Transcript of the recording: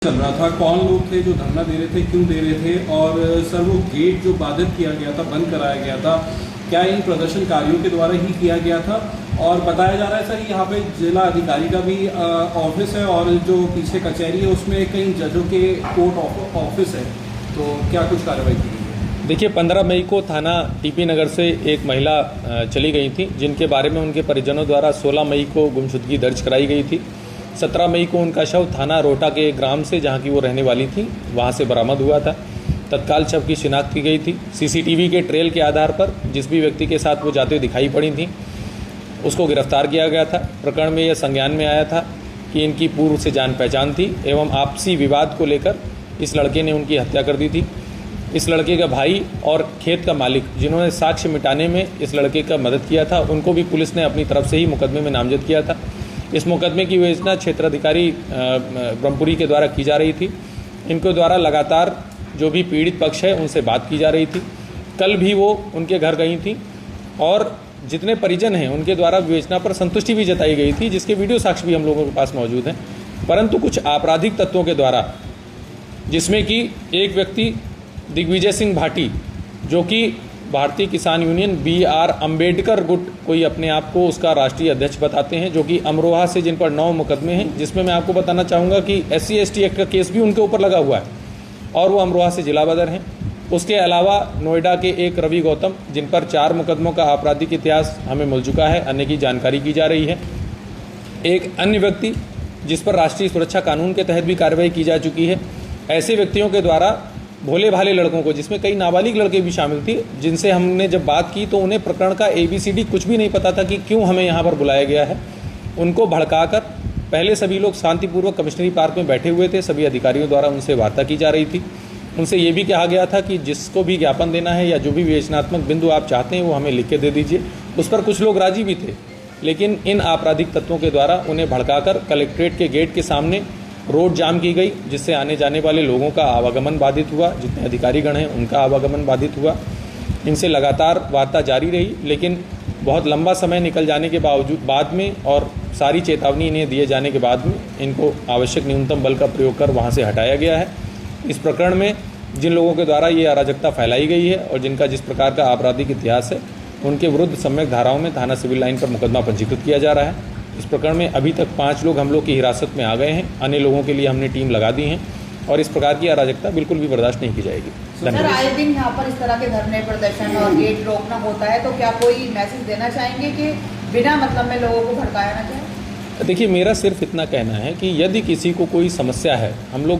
चल रहा था, कौन लोग थे जो धरना दे रहे थे, क्यों दे रहे थे, और सर वो गेट जो बाधित किया गया था, बंद कराया गया था, क्या इन प्रदर्शनकारियों के द्वारा ही किया गया था? और बताया जा रहा है सर यहाँ पे जिला अधिकारी का भी ऑफिस है और जो पीछे कचहरी है उसमें कई जजों के कोर्ट ऑफिस है, तो क्या कुछ कार्रवाई की गई है? देखिए, 15 मई को थाना टीपी नगर से एक महिला चली गई थी, जिनके बारे में उनके परिजनों द्वारा 16 मई को गुमशुदगी दर्ज कराई गई थी। 17 मई को उनका शव थाना रोहटा के ग्राम से, जहां की वो रहने वाली थी, वहां से बरामद हुआ था। तत्काल शव की शिनाख्त की गई थी। सीसीटीवी के ट्रेल के आधार पर जिस भी व्यक्ति के साथ वो जाते हुए दिखाई पड़ी थी, उसको गिरफ्तार किया गया था। प्रकरण में यह संज्ञान में आया था कि इनकी पूर्व से जान पहचान थी एवं आपसी विवाद को लेकर इस लड़के ने उनकी हत्या कर दी थी। इस लड़के का भाई और खेत का मालिक, जिन्होंने साक्ष्य मिटाने में इस लड़के का मदद किया था, उनको भी पुलिस ने अपनी तरफ से ही मुकदमे में नामजद किया था। इस मुकदमे की विवेचना क्षेत्राधिकारी ब्रह्मपुरी के द्वारा की जा रही थी। इनके द्वारा लगातार जो भी पीड़ित पक्ष है उनसे बात की जा रही थी। कल भी वो उनके घर गई थी और जितने परिजन हैं उनके द्वारा विवेचना पर संतुष्टि भी जताई गई थी, जिसके वीडियो साक्ष्य भी हम लोगों के पास मौजूद हैं। परंतु कुछ आपराधिक तत्वों के द्वारा, जिसमें कि एक व्यक्ति दिग्विजय सिंह भाटी, जो कि भारतीय किसान यूनियन BR अम्बेडकर गुट कोई अपने आप को उसका राष्ट्रीय अध्यक्ष बताते हैं, जो कि अमरोहा से, जिन पर 9 मुकदमे हैं, जिसमें मैं आपको बताना चाहूँगा कि SC/ST एक्ट का केस भी उनके ऊपर लगा हुआ है और वो अमरोहा से जिला बदर हैं। उसके अलावा नोएडा के एक रवि गौतम, जिन पर 4 मुकदमों का आपराधिक इतिहास हमें मिल चुका है, अन्य की जानकारी की जा रही है। एक अन्य व्यक्ति जिस पर राष्ट्रीय सुरक्षा कानून के तहत भी कार्रवाई की जा चुकी है। ऐसे व्यक्तियों के द्वारा भोले भाले लड़कों को, जिसमें कई नाबालिग लड़के भी शामिल थे, जिनसे हमने जब बात की तो उन्हें प्रकरण का ABCD कुछ भी नहीं पता था कि क्यों हमें यहाँ पर बुलाया गया है, उनको भड़काकर पहले सभी लोग शांतिपूर्वक कमिश्नरी पार्क में बैठे हुए थे। सभी अधिकारियों द्वारा उनसे वार्ता की जा रही थी। उनसे ये भी कहा गया था कि जिसको भी ज्ञापन देना है या जो भी विवेचनात्मक बिंदु आप चाहते हैं वो हमें लिख के दे दीजिए। उस पर कुछ लोग राजी भी थे, लेकिन इन आपराधिक तत्वों के द्वारा उन्हें भड़काकर कलेक्ट्रेट के गेट के सामने रोड जाम की गई, जिससे आने जाने वाले लोगों का आवागमन बाधित हुआ। जितने अधिकारीगण हैं उनका आवागमन बाधित हुआ। इनसे लगातार वार्ता जारी रही, लेकिन बहुत लंबा समय निकल जाने के बाद में और सारी चेतावनी इन्हें दिए जाने के बाद में इनको आवश्यक न्यूनतम बल का प्रयोग कर वहाँ से हटाया गया है। इस प्रकरण में जिन लोगों के द्वारा ये अराजकता फैलाई गई है और जिनका जिस प्रकार का आपराधिक इतिहास है, उनके विरुद्ध सम्यक धाराओं में थाना सिविल लाइन पर मुकदमा पंजीकृत किया जा रहा है। इस प्रकरण में अभी तक 5 लोग हम लोग की हिरासत में आ गए हैं। अन्य लोगों के लिए हमने टीम लगा दी है और इस प्रकार की अराजकता बिल्कुल भी बर्दाश्त नहीं की जाएगी। सर, आए दिन यहाँ पर इस तरह के धरने प्रदर्शन और गेट रोकना होता है, तो क्या कोई मैसेज देना चाहेंगे कि बिना मतलब में लोगों को भड़काया ना जाए? देखिए, मेरा सिर्फ इतना कहना है कि यदि किसी को कोई समस्या है, हम लोग